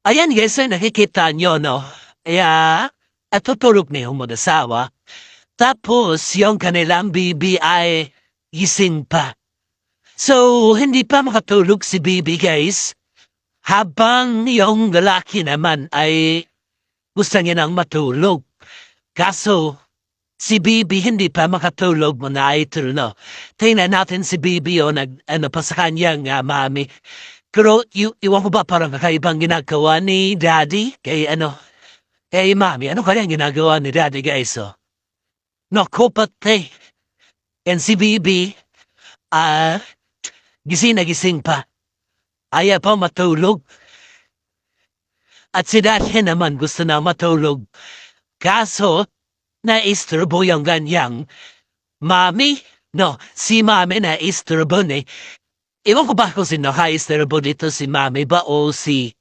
Ayan guys, ay nakikita nyo, no? Kaya, at tutulog na yung mag-asawa. Tapos, yung kanilang bibi ay gising pa. So, hindi pa makatulog si bibi guys. Habang yung lalaki naman ay gusto niya nang matulog. Kaso, si bibi hindi pa makatulog mo na idol, no? Tingnan natin si bibi o ano pa sa kanyang mami. Pero iwan ko ba parang kakaibang ginagawa ni daddy? Kay mami, ano kaya ginagawa ni daddy guys, oh? Naku, pati. And si bibi, ah, gising na gising pa. Ayaw pa matulog. At si daddy naman gusto na matulog. Kaso, naisturbo yung ganyang mami. No, si mami naisturbo ni. Iwan ko ba kung sino ka-isturbo dito, si mami ba o si